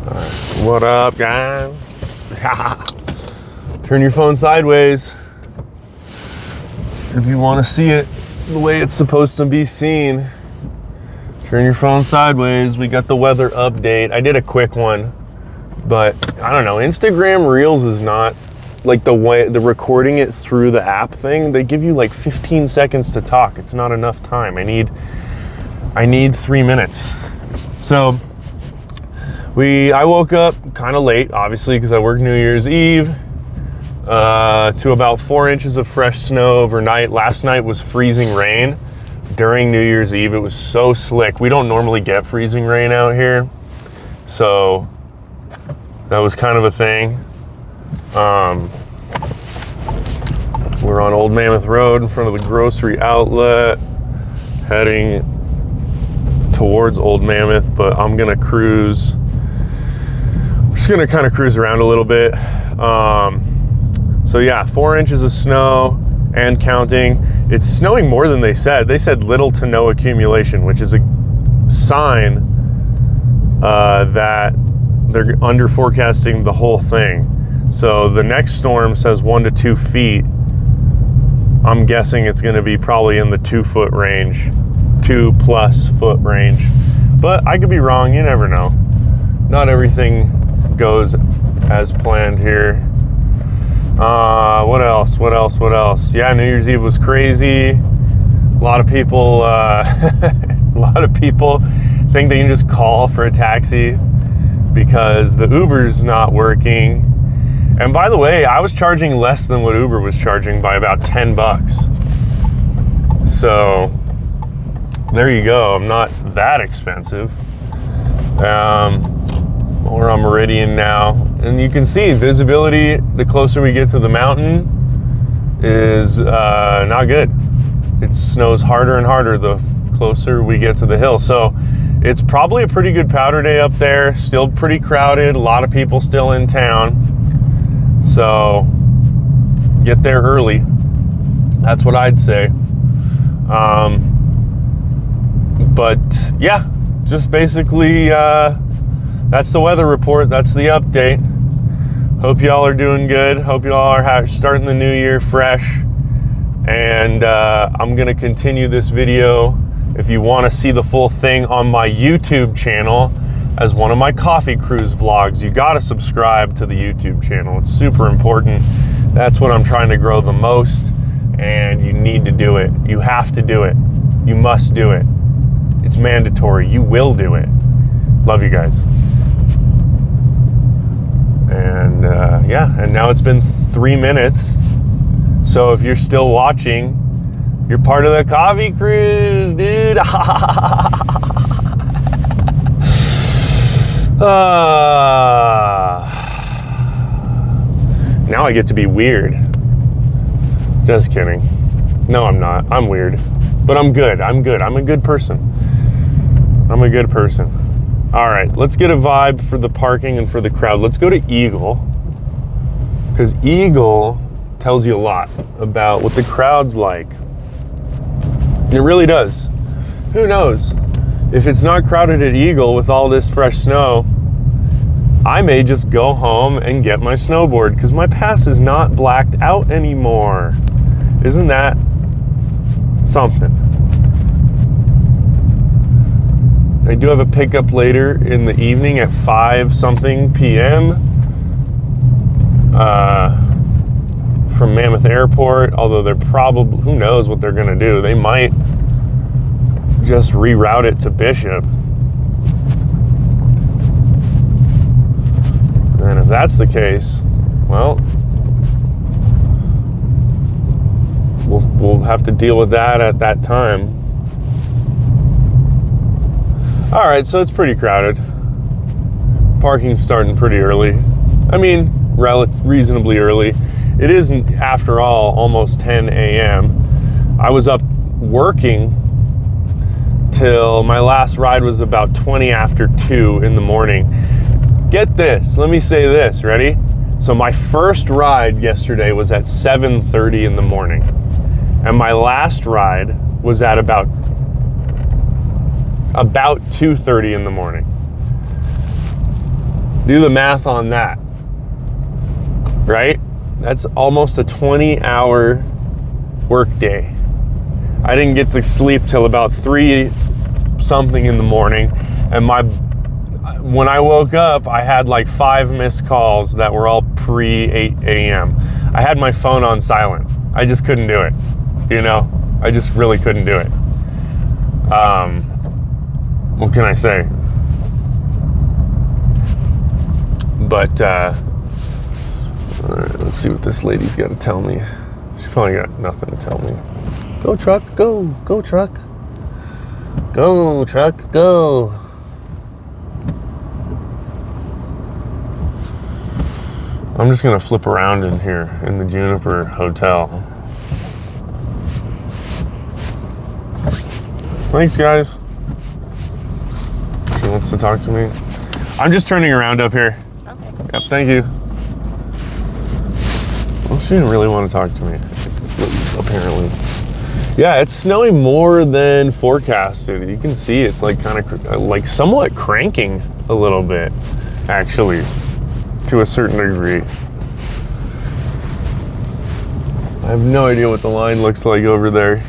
What up, guys? Turn your phone sideways if you want to see it the way it's supposed to be seen. Turn your phone sideways. We got the weather update. I did a quick one, but I don't know. Instagram Reels is not like the recording it through the app thing. They give you like 15 seconds to talk. It's not enough time. I need 3 minutes. So I woke up kind of late, obviously, because I worked New Year's Eve, to about 4 inches of fresh snow overnight. Last night was freezing rain during New Year's Eve. It was so slick. We don't normally get freezing rain out here, so that was kind of a thing. We're on Old Mammoth Road in front of the grocery outlet, heading towards Old Mammoth, but I'm gonna cruise. I'm just gonna kind of cruise around a little bit. So yeah, 4 inches of snow and counting. It's snowing more than they said. They said little to no accumulation, which is a sign that they're under forecasting the whole thing. So the next storm says 1 to 2 feet. I'm guessing it's going to be probably in the 2 foot range, 2+ foot range. But I could be wrong. You never know. Not everything goes as planned here. What else? Yeah, New Year's Eve was crazy. A lot of people, think they can just call for a taxi because the Uber's not working. And by the way, I was charging less than what Uber was charging by about $10. So there you go. I'm not that expensive. We're on Meridian now, and you can see visibility, the closer we get to the mountain, is not good. It snows harder and harder the closer we get to the hill. So it's probably a pretty good powder day up there. Still pretty crowded, a lot of people still in town. So get there early. That's what I'd say. But yeah, just basically that's the weather report. That's the update. Hope y'all are doing good. Hope y'all are starting the new year fresh. And I'm gonna continue this video, if you want to see the full thing, on my YouTube channel as one of my coffee cruise vlogs. You gotta subscribe to the YouTube channel. It's super important. That's what I'm trying to grow the most, and you need to do it. You have to do it. You must do it. It's mandatory. You will do it. Love you guys. And yeah, and now it's been 3 minutes. So if you're still watching, you're part of the coffee cruise, dude. Now I get to be weird. Just kidding. No, I'm not. I'm weird. But I'm good. I'm good. I'm a good person. I'm a good person. All right, let's get a vibe for the parking and for the crowd. Let's go to Eagle, because Eagle tells you a lot about what the crowd's like. And it really does. Who knows? If it's not crowded at Eagle with all this fresh snow, I may just go home and get my snowboard, because my pass is not blacked out anymore. Isn't that something? I do have a pickup later in the evening at 5-something p.m. From Mammoth Airport, although they're probably, who knows what they're gonna do. They might just reroute it to Bishop. And if that's the case, well, we'll have to deal with that at that time. All right, so it's pretty crowded. Parking's starting pretty early. I mean, reasonably early. It isn't, after all, almost 10 a.m. I was up working till my last ride was about 20 after 2 in the morning. Get this, let me say this, ready? So my first ride yesterday was at 7:30 in the morning. And my last ride was at about 2:30 in the morning. Do the math on that, right? That's almost a 20-hour work day. I didn't get to sleep till about 3 something in the morning, and when I woke up, I had like 5 missed calls that were all pre 8 a.m. I had my phone on silent. I just couldn't do it, you know? I just really couldn't do it. What can I say? But, all right, let's see what this lady's got to tell me. She's probably got nothing to tell me. Go truck, go. Go truck. Go truck, go. I'm just gonna flip around in here in the Juniper Hotel. Thanks, guys. She wants to talk to me. I'm just turning around up here. Okay. Yep, thank you. Well, she didn't really want to talk to me, apparently. Yeah, it's snowing more than forecasted. You can see it's like kind of like somewhat cranking a little bit, actually, to a certain degree. I have no idea what the line looks like over there.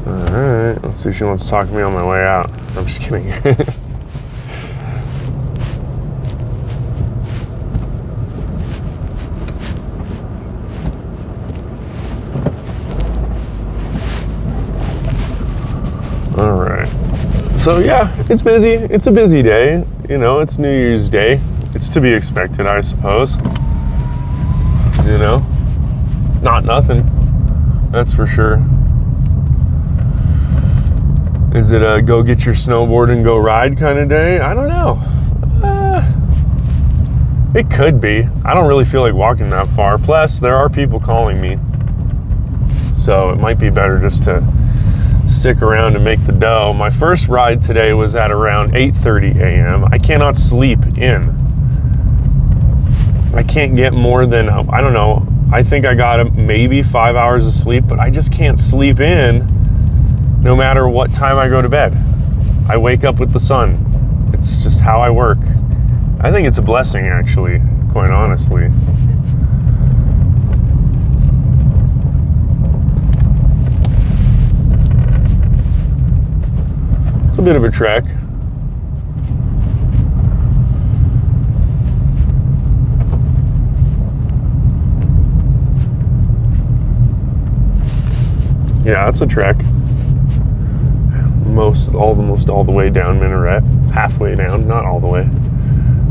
Alright, let's see if she wants to talk to me on my way out. I'm just kidding. Alright. So yeah, it's busy. It's a busy day. You know, it's New Year's Day. It's to be expected, I suppose. You know? Not nothing. That's for sure. Is it a go get your snowboard and go ride kind of day? I don't know. It could be. I don't really feel like walking that far. Plus, there are people calling me. So it might be better just to stick around and make the dough. My first ride today was at around 8:30 a.m. I cannot sleep in. I can't get more than, I don't know, I think I got maybe 5 hours of sleep, but I just can't sleep in no matter what time I go to bed. I wake up with the sun. It's just how I work. I think it's a blessing, actually, quite honestly. It's a bit of a trek. Yeah, it's a trek. Almost all the way down Minaret. Halfway down, not all the way.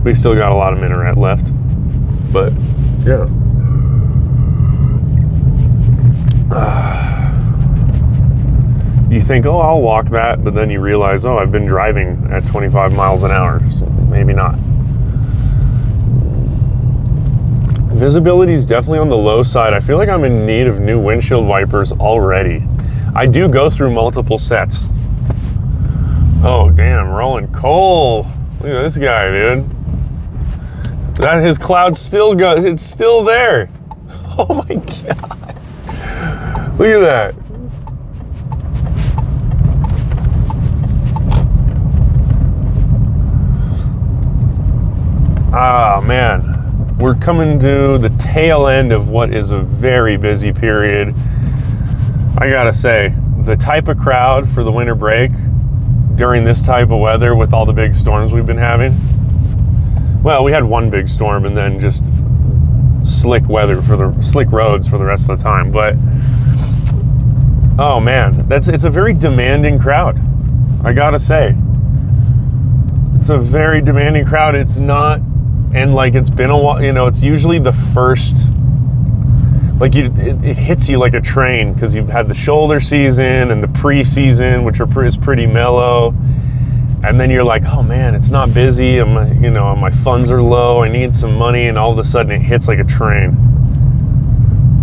We still got a lot of Minaret left. But, yeah. You think, oh, I'll walk that, but then you realize, oh, I've been driving at 25 miles an hour, so maybe not. Visibility is definitely on the low side. I feel like I'm in need of new windshield wipers already. I do go through multiple sets. Oh, damn, rolling coal. Look at this guy, dude. His cloud's still it's still there. Oh my God. Look at that. Ah, man. We're coming to the tail end of what is a very busy period. I gotta say, the type of crowd for the winter break during this type of weather with all the big storms we've been having. Well, we had one big storm and then just slick roads for the rest of the time. But oh man, it's a very demanding crowd. I gotta say, it's a very demanding crowd. It's not, and like it's been a while. You know, it's usually the first. Like it hits you like a train because you've had the shoulder season and the pre-season, which is pretty mellow, and then you're like, oh man, it's not busy. My funds are low. I need some money, and all of a sudden it hits like a train,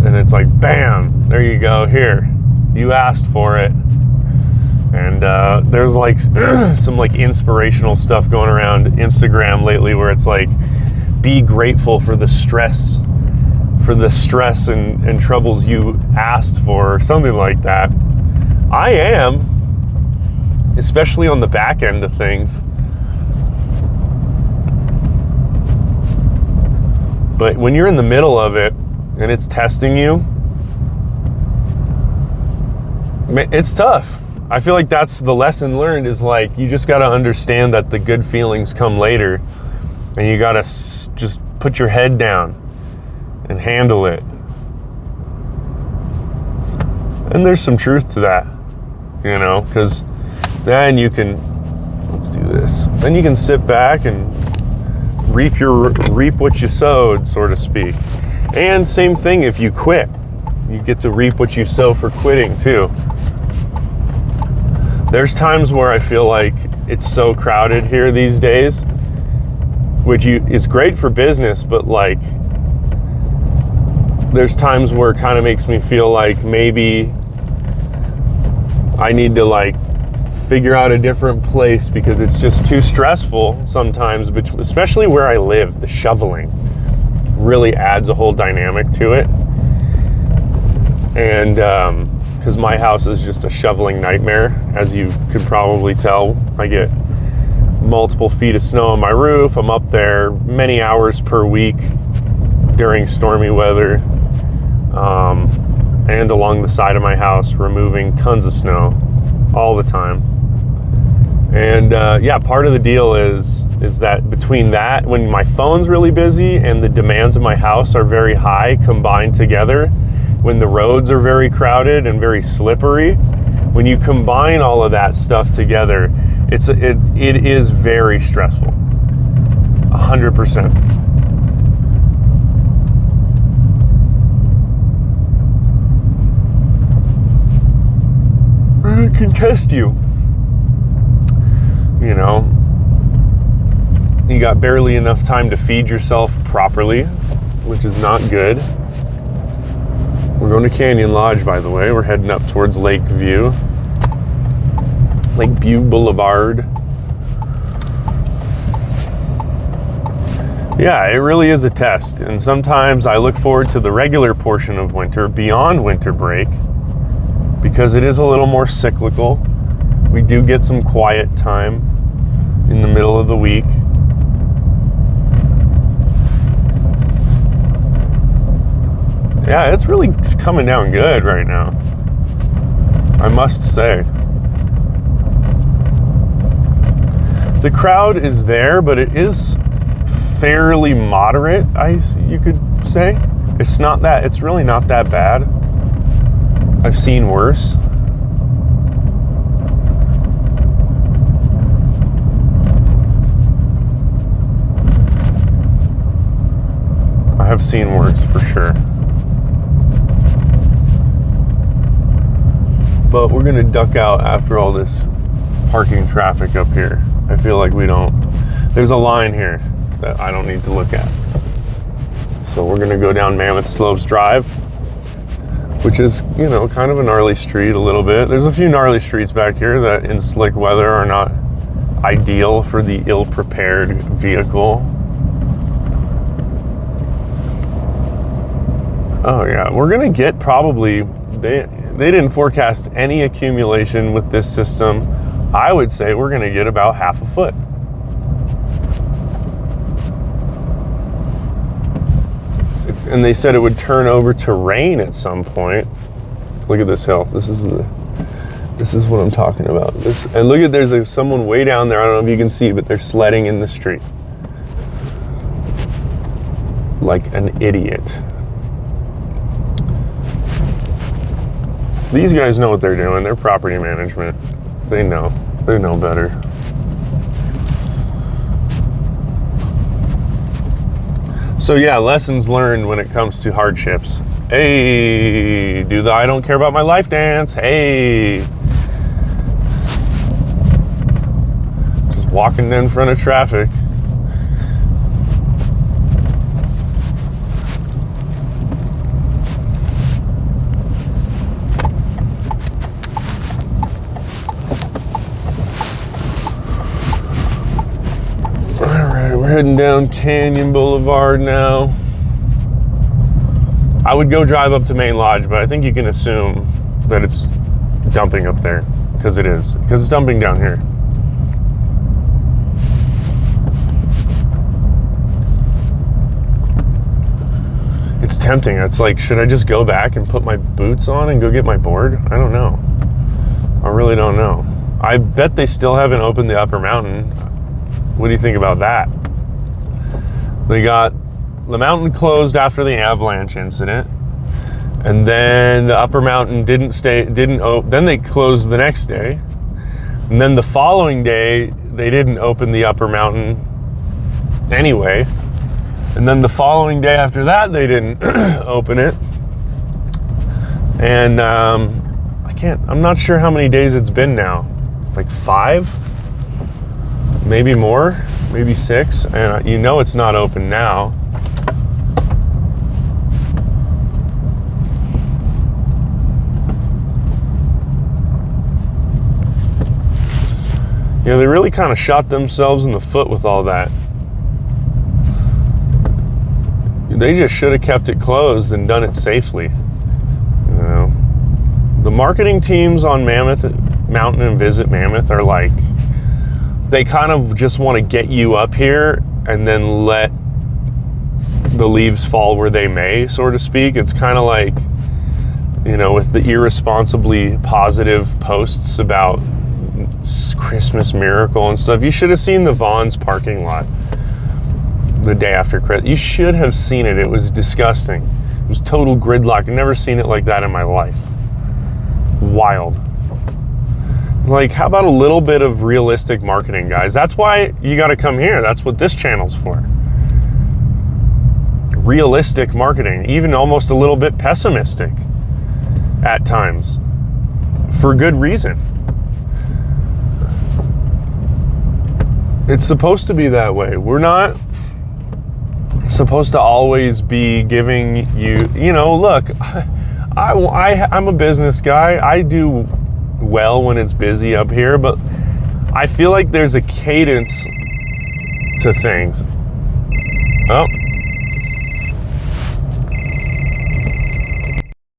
and it's like, bam, there you go. Here, you asked for it. And there's like some like inspirational stuff going around Instagram lately, where it's like be grateful for the stress and troubles you asked for, or something like that. I am, especially on the back end of things. But when you're in the middle of it and it's testing you, it's tough. I feel like that's the lesson learned, is like, you just got to understand that the good feelings come later, and you got to just put your head down and handle it. And there's some truth to that, you know, because then you can, let's do this. Then you can sit back and reap what you sowed, so to speak. And same thing if you quit. You get to reap what you sow for quitting too. There's times where I feel like it's so crowded here these days, which is great for business, but like, there's times where it kind of makes me feel like maybe I need to like figure out a different place, because it's just too stressful sometimes, especially where I live. The shoveling really adds a whole dynamic to it. And because my house is just a shoveling nightmare, as you could probably tell. I get multiple feet of snow on my roof. I'm up there many hours per week during stormy weather, and along the side of my house, removing tons of snow all the time. And yeah, part of the deal is that between that, when my phone's really busy and the demands of my house are very high combined together, when the roads are very crowded and very slippery, when you combine all of that stuff together, it is very stressful. 100%. It can test you. You know, you got barely enough time to feed yourself properly, which is not good. We're going to Canyon Lodge, by the way. We're heading up towards Lakeview Boulevard. Yeah, it really is a test. And sometimes I look forward to the regular portion of winter, beyond winter break, because it is a little more cyclical. We do get some quiet time in the middle of the week. Yeah, it's really coming down good right now, I must say. The crowd is there, but it is fairly moderate, you could say. It's really not that bad. I've seen worse. I have seen worse, for sure. But we're gonna duck out after all this parking traffic up here. I feel like there's a line here that I don't need to look at. So we're gonna go down Mammoth Slopes Drive, which is, you know, kind of a gnarly street a little bit. There's a few gnarly streets back here that in slick weather are not ideal for the ill-prepared vehicle. Oh yeah, we're gonna get probably, they didn't forecast any accumulation with this system. I would say we're gonna get about half a foot. And they said it would turn over to rain at some point. Look at this hill. This is what I'm talking about. And look at, there's someone way down there. I don't know if you can see, but they're sledding in the street. Like an idiot. These guys know what they're doing. They're property management. They know better. So yeah, lessons learned when it comes to hardships. Hey, do the I don't care about my life dance. Hey. Just walking in front of traffic. Heading down Canyon Boulevard now. I would go drive up to Main Lodge, but I think you can assume that it's dumping up there, because it is. Because it's dumping down here. It's tempting. It's like, should I just go back and put my boots on and go get my board? I don't know. I really don't know. I bet they still haven't opened the upper mountain. What do you think about that? They got the mountain closed after the avalanche incident, and then the upper mountain didn't open. Then they closed the next day, and then the following day they didn't open the upper mountain anyway. And then the following day after that, they didn't open it. And I'm not sure how many days it's been now. Like 5? Maybe more? Maybe 6? And you know it's not open now. You know, they really kind of shot themselves in the foot with all that. They just should have kept it closed and done it safely. You know, the marketing teams on Mammoth Mountain and Visit Mammoth are like, they kind of just want to get you up here and then let the leaves fall where they may, so to speak. It's kind of like, you know, with the irresponsibly positive posts about Christmas Miracle and stuff. You should have seen the Vaughn's parking lot the day after Christmas. You should have seen it. It was disgusting. It was total gridlock. I've never seen it like that in my life. Wild. Like, how about a little bit of realistic marketing, guys? That's why you got to come here. That's what this channel's for. Realistic marketing, even almost a little bit pessimistic at times, for good reason. It's supposed to be that way. We're not supposed to always be giving you, you know, look, I'm a business guy. I do well when it's busy up here, but I feel like there's a cadence to things. Oh,